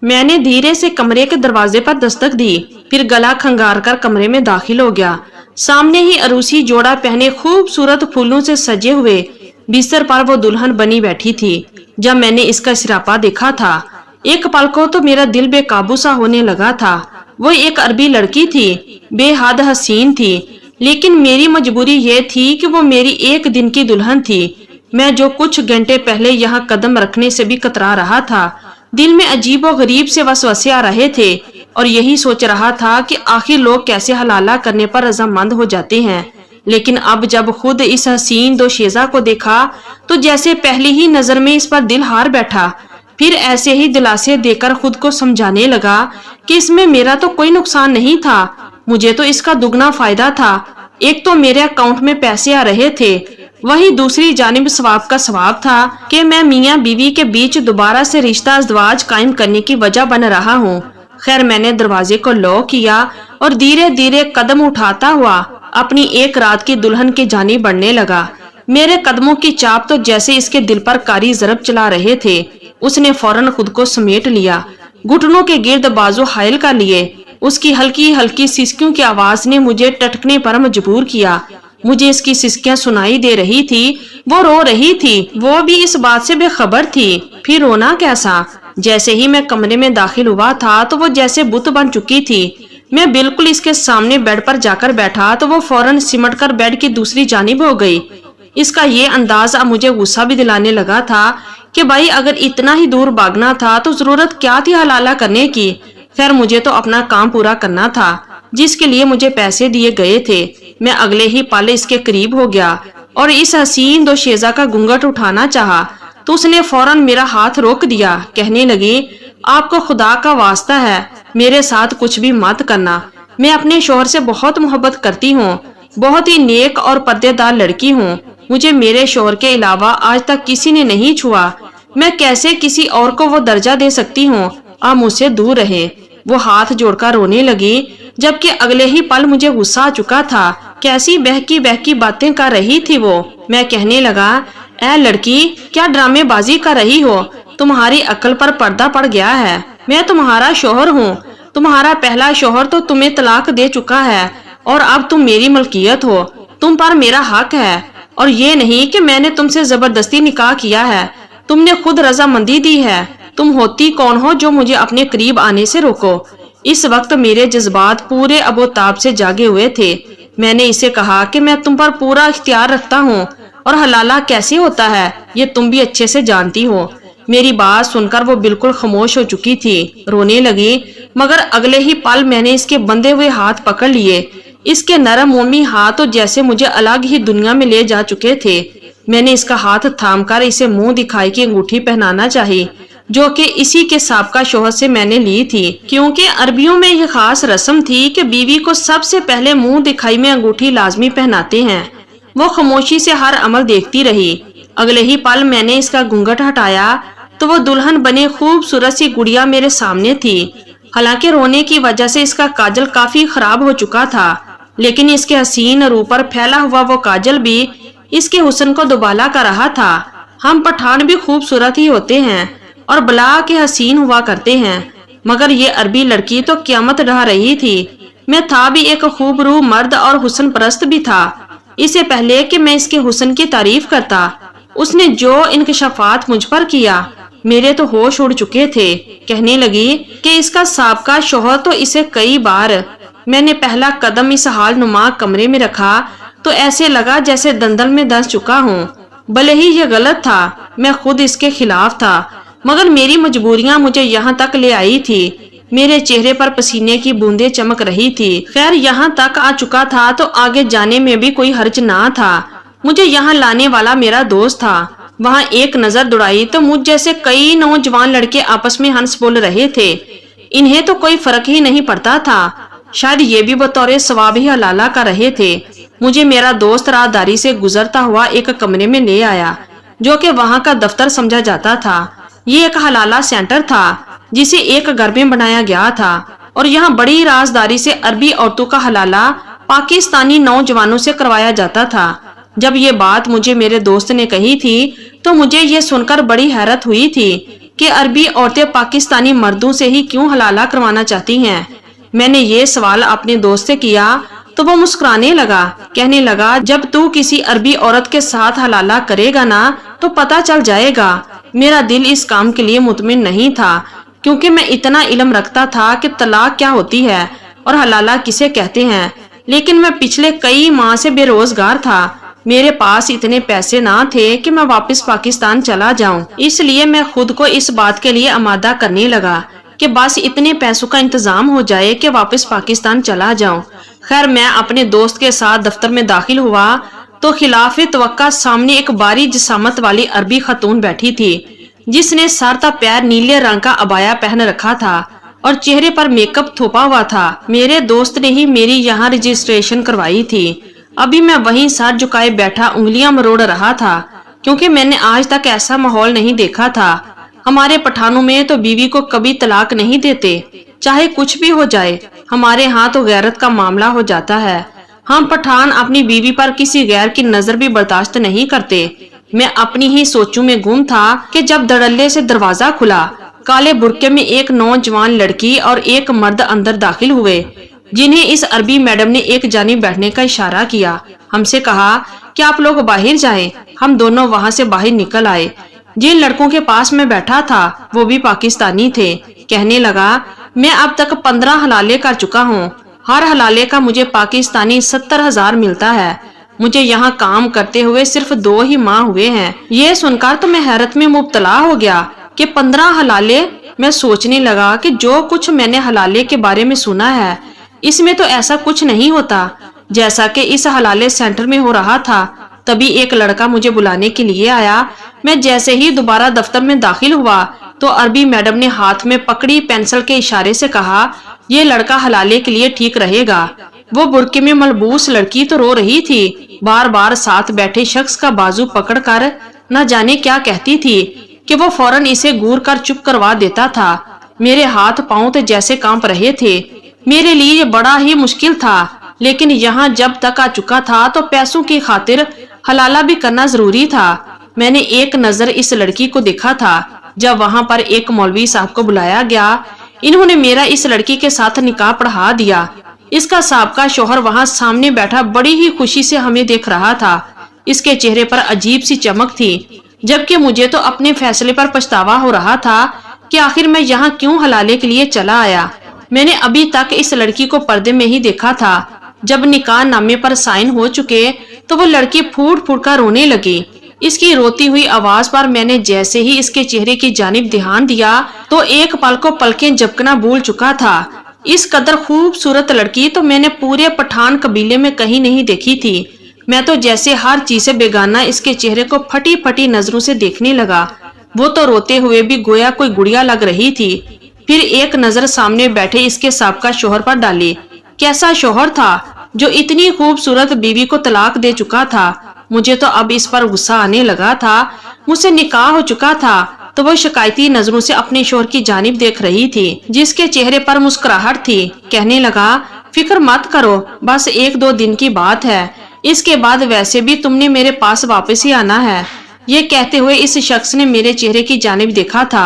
मैंने धीरे से कमरे के दरवाजे पर दस्तक दी, फिर गला खंगार कर कमरे में दाखिल हो गया। सामने ही अरूसी जोड़ा पहने खूबसूरत फूलों से सजे हुए बिस्तर पर वो दुल्हन बनी बैठी थी। जब मैंने इसका सिरापा देखा था, एक पल को तो मेरा दिल बेकाबू सा होने लगा था। वो एक अरबी लड़की थी, बेहद हसीन थी, लेकिन मेरी मजबूरी ये थी कि वो मेरी एक दिन की दुल्हन थी। मैं जो कुछ घंटे पहले यहाँ कदम रखने से भी कतरा रहा था, दिल में अजीब और गरीब से वसवसे आ रहे थे और यही सोच रहा था कि आखिर लोग कैसे हलाला करने पर रजामंद हो जाते हैं। लेकिन अब जब खुद इस हसीन दोशीज़ा को देखा तो जैसे पहली ही नजर में इस पर दिल हार बैठा। फिर ऐसे ही दिलासे देकर खुद को समझाने लगा कि इसमें मेरा तो कोई नुकसान नहीं था, मुझे तो इसका दुगना फायदा था। एक तो मेरे अकाउंट में पैसे आ रहे थे, वही दूसरी जानिब सवाब का सवाब था कि मैं मियाँ बीवी के बीच दोबारा से रिश्ता अज़दवाज कायम करने की वजह बन रहा हूँ। खैर, मैंने दरवाजे को लॉक किया और धीरे धीरे कदम उठाता हुआ अपनी एक रात की दुल्हन की जानिब बढ़ने लगा। मेरे कदमों की चाप तो जैसे इसके दिल पर कारी ज़रब चला रहे थे। उसने फौरन खुद को समेट लिया, घुटनों के गिर्द बाजू हायल कर लिए। उसकी हल्की हल्की सिसकियों की आवाज ने मुझे टटकने पर मजबूर किया। मुझे इसकी सिसकियां सुनाई दे रही थी, वो रो रही थी, वो भी इस बात से बेखबर थी। फिर रोना कैसा? जैसे ही मैं कमरे में दाखिल हुआ था तो वो जैसे बुत बन चुकी थी। मैं बिल्कुल इसके सामने बेड पर जाकर बैठा तो वो फौरन सिमट कर बेड की दूसरी जानिब हो गई। इसका ये अंदाज अब मुझे गुस्सा भी दिलाने लगा था कि भाई अगर इतना ही दूर भागना था तो जरूरत क्या थी हलाला करने की। खैर, मुझे तो अपना काम पूरा करना था जिसके लिए मुझे पैसे दिए गए थे। मैं अगले ही पल इसके करीब हो गया और इस हसीन दोशीज़ा का घूंघट उठाना चाहा तो उसने फौरन मेरा हाथ रोक दिया। कहने लगी, आपको खुदा का वास्ता है, मेरे साथ कुछ भी मत करना। मैं अपने शोहर से बहुत मोहब्बत करती हूँ, बहुत ही नेक और पर्देदार लड़की हूँ। मुझे मेरे शोहर के अलावा आज तक किसी ने नहीं छुआ। मैं कैसे किसी और को वो दर्जा दे सकती हूँ? आप मुझसे दूर रहे। वो हाथ जोड़कर रोने लगी, जबकि अगले ही पल मुझे गुस्सा आ चुका था। कैसी बहकी बहकी बातें कर रही थी वो। मैं कहने लगा, ऐ लड़की, क्या ड्रामेबाजी कर रही हो? तुम्हारी अक्ल पर पर्दा पड़ गया है। मैं तुम्हारा शोहर हूँ। तुम्हारा पहला शोहर तो तुम्हें तलाक दे चुका है और अब तुम मेरी मलकियत हो। तुम पर मेरा हक है और ये नहीं कि मैंने तुमसे जबरदस्ती निकाह किया है। तुमने खुद रजामंदी दी है। तुम होती कौन हो जो मुझे अपने करीब आने से रोको? इस वक्त मेरे जज्बात पूरे अबोताब से जागे हुए थे। मैंने इसे कहा कि मैं तुम पर पूरा इख्तियार रखता हूँ और हलाला कैसे होता है ये तुम भी अच्छे से जानती हो। मेरी बात सुनकर वो बिल्कुल खामोश हो चुकी थी, रोने लगी। मगर अगले ही पल मैंने इसके बंधे हुए हाथ पकड़ लिए। इसके नरम मोमी हाथ तो जैसे मुझे अलग ही दुनिया में ले जा चुके थे। मैंने इसका हाथ थामकर इसे मुंह दिखाई की अंगूठी पहनाना चाही, जो कि इसी के साबका शोहर से मैंने ली थी, क्योंकि अरबियों में यह खास रस्म थी कि बीवी को सबसे पहले मुंह दिखाई में अंगूठी लाजमी पहनाते हैं। वो खामोशी से हर अमल देखती रही। अगले ही पल मैंने इसका घूंघट हटाया तो वो दुल्हन बने खूबसूरत सी गुड़िया मेरे सामने थी। हालांकि रोने की वजह से इसका काजल काफी खराब हो चुका था, लेकिन इसके हसीन रूप पर फैला हुआ वो काजल भी इसके हुस्न को दुबाला कर रहा था। हम पठान भी खूबसूरत ही होते हैं और बला के हसीन हुआ करते हैं, मगर ये अरबी लड़की तो क़यामत ढा रही थी। मैं था भी एक खूबरू मर्द और हुस्न परस्त भी था। इससे पहले कि मैं इसके हुस्न की तारीफ करता, उसने जो इंकशाफात मुझ पर किया, मेरे तो होश उड़ चुके थे। कहने लगी कि इसका साबका शोहर तो इसे कई बार। मैंने पहला कदम इस हाल नुमा कमरे में रखा तो ऐसे लगा जैसे दंदल में धंस चुका हूँ। भले ही ये गलत था, मैं खुद इसके खिलाफ था, मगर मेरी मजबूरियां मुझे यहाँ तक ले आई थी। मेरे चेहरे पर पसीने की बूंदें चमक रही थी। खैर, यहाँ तक आ चुका था तो आगे जाने में भी कोई हर्ज ना था। मुझे यहाँ लाने वाला मेरा दोस्त था। वहाँ एक नजर दौड़ाई तो मुझ जैसे कई नौजवान लड़के आपस में हंस बोल रहे थे। इन्हें तो कोई फर्क ही नहीं पड़ता था। शायद ये भी बतौर सवाब ही हलाला कर रहे थे। मुझे मेरा दोस्त राहदारी से गुजरता हुआ एक कमरे में ले आया, जो कि वहाँ का दफ्तर समझा जाता था। ये एक हलाला सेंटर था जिसे एक घर में बनाया गया था और यहाँ बड़ी राजदारी से अरबी औरतों का हलाला पाकिस्तानी नौजवानों से करवाया जाता था। जब ये बात मुझे मेरे दोस्त ने कही थी तो मुझे ये सुनकर बड़ी हैरत हुई थी। कि अरबी औरतें पाकिस्तानी मर्दों से ही क्यों हलाला करवाना चाहती हैं। मैंने ये सवाल अपने दोस्त से किया तो वो मुस्कुराने लगा, कहने लगा जब तू किसी अरबी औरत के साथ हलाला करेगा ना तो पता चल जाएगा। मेरा दिल इस काम के लिए मुतमिन नहीं था, क्योंकि मैं इतना इल्म रखता था कि तलाक क्या होती है और हलाला किसे कहते हैं। लेकिन मैं पिछले कई माह से बेरोजगार था। मेरे पास इतने पैसे ना थे कि मैं वापस पाकिस्तान चला जाऊं। इसलिए मैं खुद को इस बात के लिए आमादा करने लगा कि बस इतने पैसों का इंतजाम हो जाए कि वापस पाकिस्तान चला जाऊं। खैर, मैं अपने दोस्त के साथ दफ्तर में दाखिल हुआ तो खिलाफ तवक्का सामने एक बारी जिसामत वाली अरबी खतून बैठी थी, जिसने सर तक पैर नीले रंग का अबाया पहन रखा था और चेहरे पर मेकअप थोपा हुआ था। मेरे दोस्त ने ही मेरी यहाँ रजिस्ट्रेशन करवाई थी। अभी मैं वहीं सर झुकाए बैठा उंगलियां मरोड़ रहा था, क्योंकि मैंने आज तक ऐसा माहौल नहीं देखा था। हमारे पठानों में तो बीवी को कभी तलाक नहीं देते, चाहे कुछ भी हो जाए। हमारे यहाँ तो गैरत का मामला हो जाता है। हम पठान अपनी बीवी पर किसी गैर की नजर भी बर्दाश्त नहीं करते। मैं अपनी ही सोचों में गुम था कि जब धड़ल्ले से दरवाजा खुला, काले बुर्के में एक नौजवान लड़की और एक मर्द अंदर दाखिल हुए, जिन्हें इस अरबी मैडम ने एक जानिब बैठने का इशारा किया। हमसे कहा कि आप लोग बाहर जाएं। हम दोनों वहां से बाहर निकल आए। जिन लड़कों के पास मैं बैठा था वो भी पाकिस्तानी थे। कहने लगा, मैं अब तक 15 हलाले कर चुका हूँ। हर हलाले का मुझे पाकिस्तानी 70,000 मिलता है। मुझे यहाँ काम करते हुए सिर्फ 2 ही माह हुए हैं। ये सुनकर तो मैं हैरत में मुब्तला हो गया कि 15 हलाले। मैं सोचने लगा कि जो कुछ मैंने हलाले के बारे में सुना है, इसमें तो ऐसा कुछ नहीं होता जैसा कि इस हलाले सेंटर में हो रहा था। तभी एक लड़का मुझे बुलाने के लिए आया। मैं जैसे ही दोबारा दफ्तर में दाखिल हुआ तो अरबी मैडम ने हाथ में पकड़ी पेंसिल के इशारे से कहा, ये लड़का हलाले के लिए ठीक रहेगा। वो बुर्के में मलबूस लड़की तो रो रही थी। बार बार साथ बैठे शख्स का बाजू पकड़कर न जाने क्या कहती थी कि वो फौरन इसे घूर कर चुप करवा देता था। मेरे हाथ पांव तो जैसे कांप रहे थे। मेरे लिए ये बड़ा ही मुश्किल था, लेकिन यहाँ जब तक आ चुका था तो पैसों की खातिर हलाला भी करना जरूरी था। मैंने एक नजर इस लड़की को देखा था जब वहां पर एक मौलवी साहब को बुलाया गया। इन्होंने मेरा इस लड़की के साथ निकाह पढ़ा दिया। इसका साबका शोहर वहां सामने बैठा बड़ी ही खुशी से हमें देख रहा था। इसके चेहरे पर अजीब सी चमक थी, जबकि मुझे तो अपने फैसले पर पछतावा हो रहा था कि आखिर मैं यहाँ क्यों हलाले के लिए चला आया। मैंने अभी तक इस लड़की को पर्दे में ही देखा था। जब निकाह नामे पर साइन हो चुके तो वो लड़की फूट फूट कर रोने लगी। इसकी रोती हुई आवाज पर मैंने जैसे ही इसके चेहरे की जानिब ध्यान दिया तो एक पल को पलकें झपकना भूल चुका था। इस कदर खूबसूरत लड़की तो मैंने पूरे पठान कबीले में कहीं नहीं देखी थी। मैं तो जैसे हर चीज से बेगाना इसके चेहरे को फटी फटी नजरों से देखने लगा। वो तो रोते हुए भी गोया कोई गुड़िया लग रही थी। फिर एक नजर सामने बैठे इसके साबका शोहर पर डाली। कैसा शोहर था जो इतनी खूबसूरत बीवी को तलाक दे चुका था। मुझे तो अब इस पर गुस्सा आने लगा था। मुझसे निकाह हो चुका था तो वो शिकायती नजरों से अपने शोहर की जानिब देख रही थी, जिसके चेहरे पर मुस्कुराहट थी। कहने लगा, फिक्र मत करो, बस 1-2 दिन की बात है। इसके बाद वैसे भी तुमने मेरे पास वापस ही आना है। ये कहते हुए इस शख्स ने मेरे चेहरे की जानिब देखा था।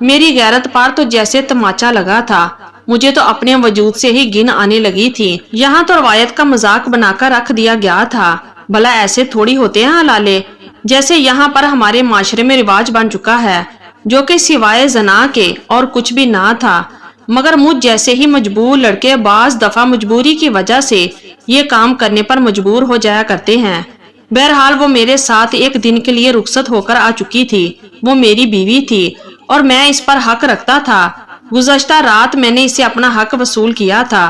मेरी गैरत पर तो जैसे तमाचा लगा था। मुझे तो अपने वजूद से ही घिन आने लगी थी। यहाँ तो रवायत का मजाक बनाकर रख दिया गया था। भला ऐसे थोड़ी होते हैं हलाले, जैसे यहाँ पर हमारे माशरे में रिवाज बन चुका है, जो कि सिवाय जना के और कुछ भी ना था। मगर मुझ जैसे ही मजबूर लड़के बाज दफा मजबूरी की वजह से ये काम करने पर मजबूर हो जाया करते हैं। बहरहाल वो मेरे साथ एक दिन के लिए रुखसत होकर आ चुकी थी। वो मेरी बीवी थी और मैं इस पर हक रखता था। गुज़श्ता रात मैंने इसे अपना हक वसूल किया था।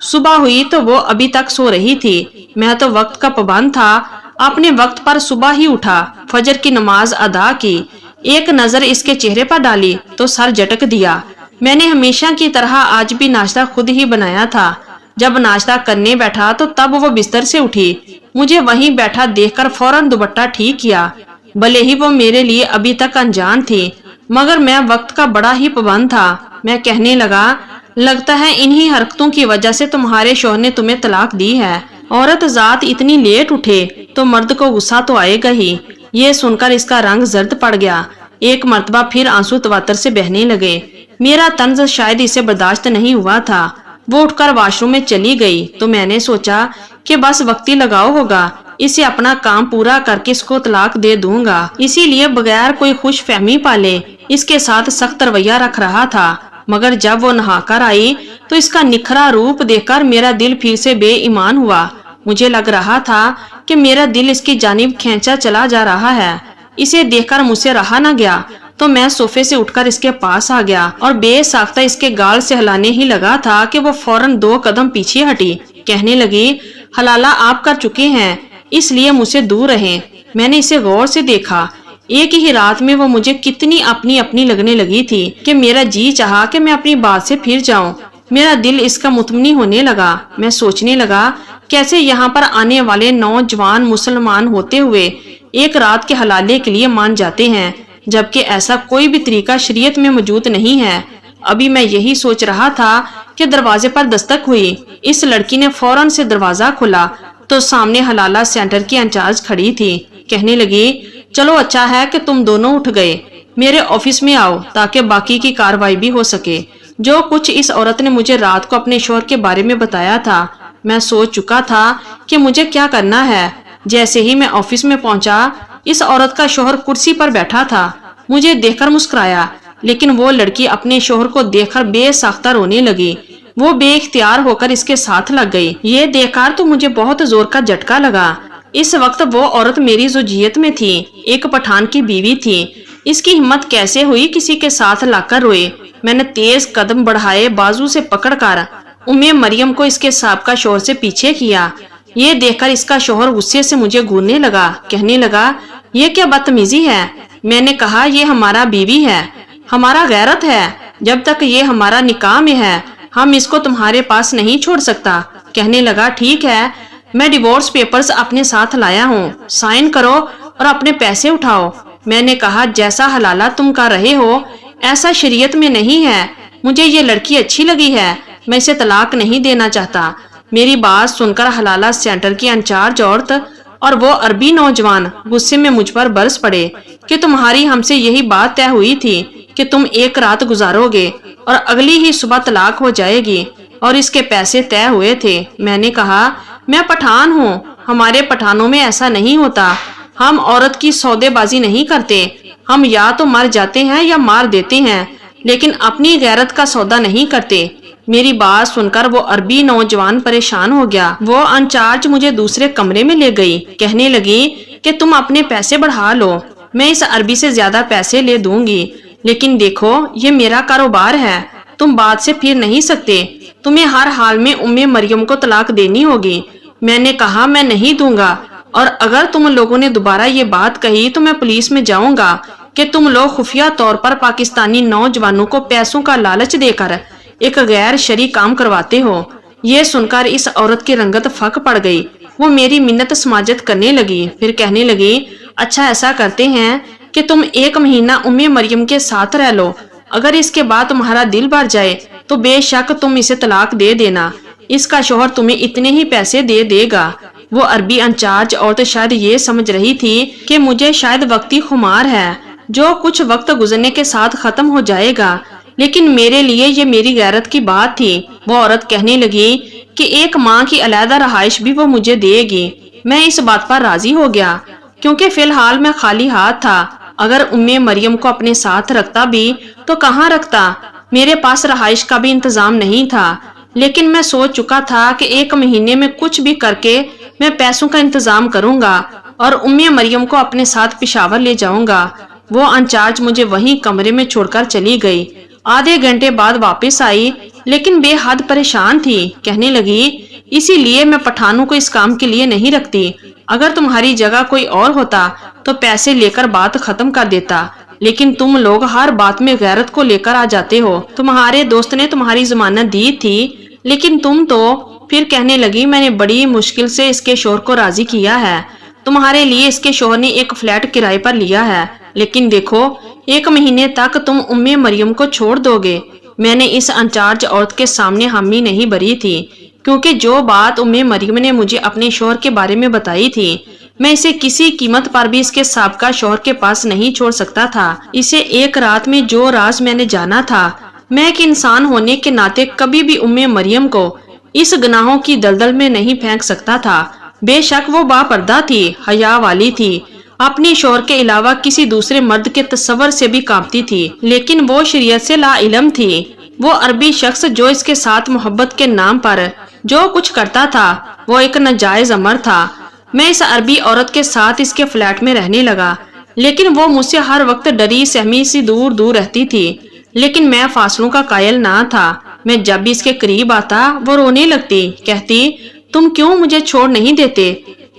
सुबह हुई तो वो अभी तक सो रही थी। मैं तो वक्त का पाबंद था। अपने वक्त पर सुबह ही उठा, फजर की नमाज अदा की। एक नजर इसके चेहरे पर डाली तो सर झटक दिया। मैंने हमेशा की तरह आज भी नाश्ता खुद ही बनाया था। जब नाश्ता करने बैठा तो तब वो बिस्तर से उठी। मुझे वहीं बैठा देखकर फौरन दुपट्टा ठीक किया। भले ही वो मेरे लिए अभी तक अनजान थी, मगर मैं वक्त का बड़ा ही पाबंद था। मैं कहने लगा, लगता है इन्हीं हरकतों की वजह से तुम्हारे शौहर ने तुम्हें तलाक दी है। औरत जात इतनी लेट उठे तो मर्द को गुस्सा तो आएगा ही। ये सुनकर इसका रंग जर्द पड़ गया। एक मर्तबा फिर आंसू तवातर से बहने लगे। मेरा तंज शायद इसे बर्दाश्त नहीं हुआ था। वो उठकर वॉशरूम में चली गई तो मैंने सोचा कि बस वक्ती लगाव होगा, इसे अपना काम पूरा करके इसको तलाक दे दूंगा। इसीलिए बगैर कोई खुश फहमी पाले इसके साथ सख्त रवैया रख रहा था। मगर जब वो नहाकर आई तो इसका निखरा रूप देखकर मेरा दिल फिर से बेईमान हुआ। मुझे लग रहा था कि मेरा दिल इसकी जानिब खींचा चला जा रहा है। इसे देखकर मुझसे रहा न गया तो मैं सोफे से उठकर इसके पास आ गया और बेसाख्ता इसके गाल से हिलाने ही लगा था कि वो फौरन 2 कदम पीछे हटी। कहने लगी, हलाला आप कर चुके हैं, इसलिए मुझसे दूर रहें। मैंने इसे गौर से देखा। एक ही रात में वो मुझे कितनी अपनी अपनी लगने लगी थी कि मेरा जी चाहा कि मैं अपनी बात से फिर जाऊं। मेरा दिल इसका मुतमनी होने लगा। मैं सोचने लगा कैसे यहाँ पर आने वाले नौजवान मुसलमान होते हुए एक रात के हलाले के लिए मान जाते हैं, जबकि ऐसा कोई भी तरीका शरीयत में मौजूद नहीं है। अभी मैं यही सोच रहा था कि दरवाजे पर दस्तक हुई। इस लड़की ने फौरन से दरवाजा खोला तो सामने हलाला सेंटर की इंचार्ज खड़ी थी। कहने लगी, चलो अच्छा है कि तुम दोनों उठ गए, मेरे ऑफिस में आओ ताकि बाकी की कार्रवाई भी हो सके। जो कुछ इस औरत ने मुझे रात को अपने शोहर के बारे में बताया था, मैं सोच चुका था कि मुझे क्या करना है। जैसे ही मैं ऑफिस में पहुंचा, इस औरत का शोहर कुर्सी पर बैठा था। मुझे देखकर मुस्कुराया, लेकिन वो लड़की अपने शोहर को देखकर बेसाख्ता रोने लगी। वो बेइख्तियार होकर इसके साथ लग गई। ये देखकर तो मुझे बहुत जोर का झटका लगा। इस वक्त वो औरत मेरी ज़ौजियत में थी, एक पठान की बीवी थी। इसकी हिम्मत कैसे हुई किसी के साथ लाकर रोए। मैंने तेज कदम बढ़ाए, बाजू से पकड़कर उम्मे मरियम को इसके साबका शोहर से पीछे किया। ये देखकर इसका शोहर गुस्से से मुझे घूरने लगा। कहने लगा, ये क्या बदतमीजी है। मैंने कहा, ये हमारा बीवी है, हमारा गैरत है। जब तक ये हमारा निकाह में है हम इसको तुम्हारे पास नहीं छोड़ सकता। कहने लगा, ठीक है, मैं डिवोर्स पेपर्स अपने साथ लाया हूँ, साइन करो और अपने पैसे उठाओ। मैंने कहा, जैसा हलाला तुम कर रहे हो ऐसा शरीयत में नहीं है। मुझे ये लड़की अच्छी लगी है, मैं इसे तलाक नहीं देना चाहता। मेरी बात सुनकर हलाला सेंटर की इंचार्ज औरत और वो अरबी नौजवान गुस्से में मुझ पर बरस पड़े कि तुम्हारी हमसे यही बात तय हुई थी कि तुम एक रात गुजारोगे और अगली ही सुबह तलाक हो जाएगी, और इसके पैसे तय हुए थे। मैंने कहा, मैं पठान हूँ, हमारे पठानों में ऐसा नहीं होता। हम औरत की सौदेबाजी नहीं करते। हम या तो मर जाते हैं या मार देते हैं, लेकिन अपनी गैरत का सौदा नहीं करते। मेरी बात सुनकर वो अरबी नौजवान परेशान हो गया। वो इंचार्ज मुझे दूसरे कमरे में ले गई। कहने लगी कि तुम अपने पैसे बढ़ा लो, मैं इस अरबी से ज्यादा पैसे ले दूंगी, लेकिन देखो ये मेरा कारोबार है, तुम बात से फिर नहीं सकते। तुम्हें हर हाल में उम्मे मरियम को तलाक देनी होगी। मैंने कहा, मैं नहीं दूंगा, और अगर तुम लोगों ने दोबारा ये बात कही तो मैं पुलिस में जाऊंगा कि तुम लोग खुफिया तौर पर पाकिस्तानी नौजवानों को पैसों का लालच देकर एक गैर शरई काम करवाते हो। ये सुनकर इस औरत की रंगत फक पड़ गई। वो मेरी मिन्नत समाजत करने लगी। फिर कहने लगी, अच्छा ऐसा करते हैं कि तुम 1 महीना उम्मे मरियम के साथ रह लो, अगर इसके बाद तुम्हारा दिल भर जाए तो बेशक तुम इसे तलाक दे देना, इसका शोहर तुम्हें इतने ही पैसे दे देगा। वो अरबी इंचार्ज औरत शायद ये समझ रही थी कि मुझे शायद वक्ती खुमार है, जो कुछ वक्त गुजरने के साथ खत्म हो जाएगा, लेकिन मेरे लिए ये मेरी गैरत की बात थी। वो औरत कहने लगी कि 1 माह की अलहदा रहाइश भी वो मुझे देगी। मैं इस बात पर राजी हो गया, क्योंकि फिलहाल मैं खाली हाथ था। अगर उम्मे मरियम को अपने साथ रखता भी तो कहाँ रखता, मेरे पास रहाइश का भी इंतजाम नहीं था। लेकिन मैं सोच चुका था कि 1 महीने में कुछ भी करके मैं पैसों का इंतजाम करूंगा और उम्मे मरियम को अपने साथ पेशावर ले जाऊंगा। वो इंचार्ज मुझे वहीं कमरे में छोड़कर चली गई। आधे घंटे बाद वापस आई, लेकिन बेहद परेशान थी। कहने लगी, इसीलिए मैं पठानों को इस काम के लिए नहीं रखती। अगर तुम्हारी जगह कोई और होता तो पैसे लेकर बात खत्म कर देता, लेकिन तुम लोग हर बात में गैरत को लेकर आ जाते हो। तुम्हारे दोस्त ने तुम्हारी जमानत दी थी, लेकिन तुम तो। फिर कहने लगी, मैंने बड़ी मुश्किल से इसके शोहर को राजी किया है। तुम्हारे लिए इसके शोहर ने एक फ्लैट किराए पर लिया है, लेकिन देखो 1 महीने तक तुम उम्मे मरियम को छोड़ दोगे। मैंने इस इंचार्ज औरत के सामने हामी नहीं भरी थी, क्योंकि जो बात उम्मे मरियम ने मुझे अपने शोहर के बारे में बताई थी मैं इसे किसी कीमत पर भी इसके साबका शौहर के पास नहीं छोड़ सकता था। इसे एक रात में जो राज मैंने जाना था, मैं एक इंसान होने के नाते कभी भी उम्मे मरियम को इस गुनाहों की दलदल में नहीं फेंक सकता था। बेशक वो बापर्दा थी, हया वाली थी, अपने शौहर के अलावा किसी दूसरे मर्द के तस्वर से भी कांपती थी, लेकिन वो शरीयत से ला इल्म थी। वो अरबी शख्स जो इसके साथ मोहब्बत के नाम पर जो कुछ करता था वो एक नाजायज अमर था। मैं इस अरबी औरत के साथ इसके फ्लैट में रहने लगा, लेकिन वो मुझसे हर वक्त डरी सहमी सी दूर दूर रहती थी। लेकिन मैं फासलों का कायल ना था। मैं जब भी इसके करीब आता वो रोने लगती, कहती तुम क्यों मुझे छोड़ नहीं देते,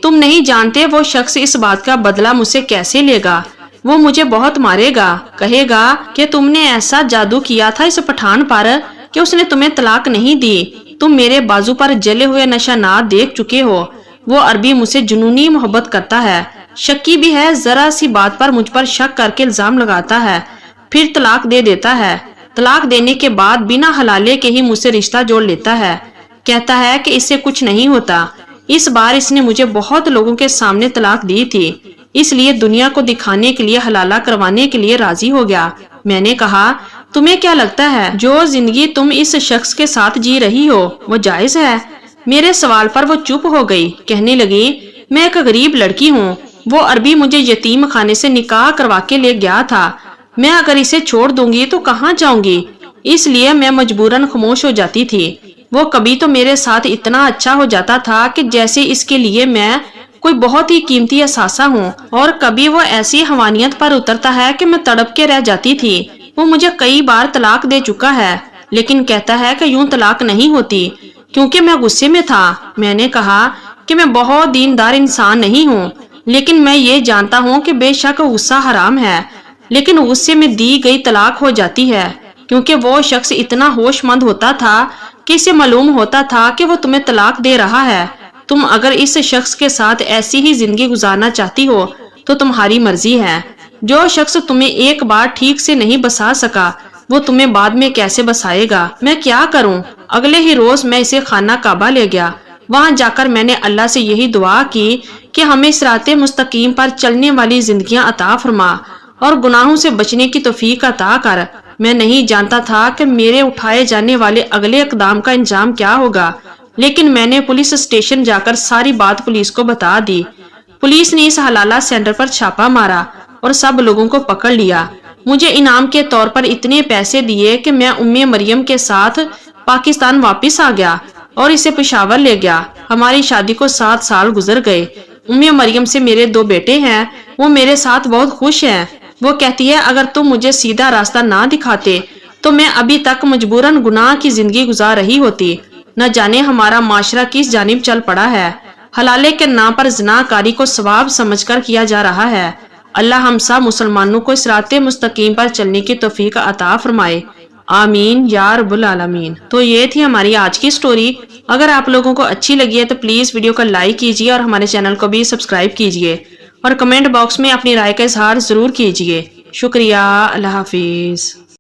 तुम नहीं जानते वो शख्स इस बात का बदला मुझसे कैसे लेगा। वो मुझे बहुत मारेगा, कहेगा कि तुमने ऐसा जादू किया था इस पठान पर कि उसने तुम्हें तलाक नहीं दी, तुम मेरे बाजू पर जले हुए निशानात देख चुके हो। वो अरबी मुझसे जुनूनी मोहब्बत करता है, शक्की भी है, जरा सी बात पर मुझ पर शक करके इल्जाम लगाता है, फिर तलाक दे देता है। तलाक देने के बाद बिना हलाले के ही मुझसे रिश्ता जोड़ लेता है, कहता है कि इससे कुछ नहीं होता। इस बार इसने मुझे बहुत लोगों के सामने तलाक दी थी, इसलिए दुनिया को दिखाने के लिए हलाला करवाने के लिए राजी हो गया। मैंने कहा तुम्हें क्या लगता है जो जिंदगी तुम इस शख्स के साथ जी रही हो वो जायज है? मेरे सवाल पर वो चुप हो गई, कहने लगी मैं एक गरीब लड़की हूँ, वो अरबी मुझे यतीम खाने से निकाह करवा के ले गया था, मैं अगर इसे छोड़ दूंगी तो कहाँ जाऊंगी, इसलिए मैं मजबूरन खामोश हो जाती थी। वो कभी तो मेरे साथ इतना अच्छा हो जाता था कि जैसे इसके लिए मैं कोई बहुत ही कीमती असासा हूँ, और कभी वो ऐसी हवानियत पर उतरता है कि मैं तड़प के रह जाती थी। वो मुझे कई बार तलाक दे चुका है, लेकिन कहता है कि यूं तलाक नहीं होती, क्योंकि मैं गुस्से में था। मैंने कहा कि मैं बहुत दीनदार इंसान नहीं हूँ, लेकिन मैं ये जानता हूँ कि बेशक गुस्सा हराम है, लेकिन गुस्से में दी गई तलाक हो जाती है, क्योंकि वो शख्स इतना होशमंद होता था कि इसे मालूम होता था कि वो तुम्हें तलाक दे रहा है। तुम अगर इस शख्स के साथ ऐसी ही जिंदगी गुजारना चाहती हो तो तुम्हारी मर्जी है। जो शख्स तुम्हें एक बार ठीक से नहीं बसा सका वो तुम्हें बाद में कैसे बसाएगा। मैं क्या करूं? अगले ही रोज मैं इसे खाना काबा ले गया। वहां जाकर मैंने अल्लाह से यही दुआ की कि हमें सिराते मुस्तकीम पर चलने वाली जिंदगियां अता फरमा और गुनाहों से बचने की तौफीक अता कर। मैं नहीं जानता था कि मेरे उठाए जाने वाले अगले इकदाम का अंजाम क्या होगा, लेकिन मैंने पुलिस स्टेशन जाकर सारी बात पुलिस को बता दी। पुलिस ने इस हलाला सेंटर पर छापा मारा और सब लोगों को पकड़ लिया। मुझे इनाम के तौर पर इतने पैसे दिए कि मैं उम्मे मरियम के साथ पाकिस्तान वापस आ गया और इसे पेशावर ले गया। हमारी शादी को 7 साल गुजर गए। उम्मे मरियम से मेरे 2 बेटे हैं, वो मेरे साथ बहुत खुश हैं। वो कहती है अगर तुम मुझे सीधा रास्ता ना दिखाते तो मैं अभी तक मजबूरन गुनाह की जिंदगी गुजार रही होती। न जाने हमारा माशरा किस जानिब चल पड़ा है। हलाले के नाम पर ज़िनाकारी को सवाब समझकर किया जा रहा है। अल्लाह हम सब मुसलमानों को सिराते मुस्तकीम पर चलने की तौफीक अता फरमाए। आमीन या रब्बुल आलमीन। तो ये थी हमारी आज की स्टोरी। अगर आप लोगों को अच्छी लगी है तो प्लीज वीडियो को लाइक कीजिए और हमारे चैनल को भी सब्सक्राइब कीजिए और कमेंट बॉक्स में अपनी राय का इजहार जरूर कीजिए। शुक्रिया। अल्लाह हाफिज।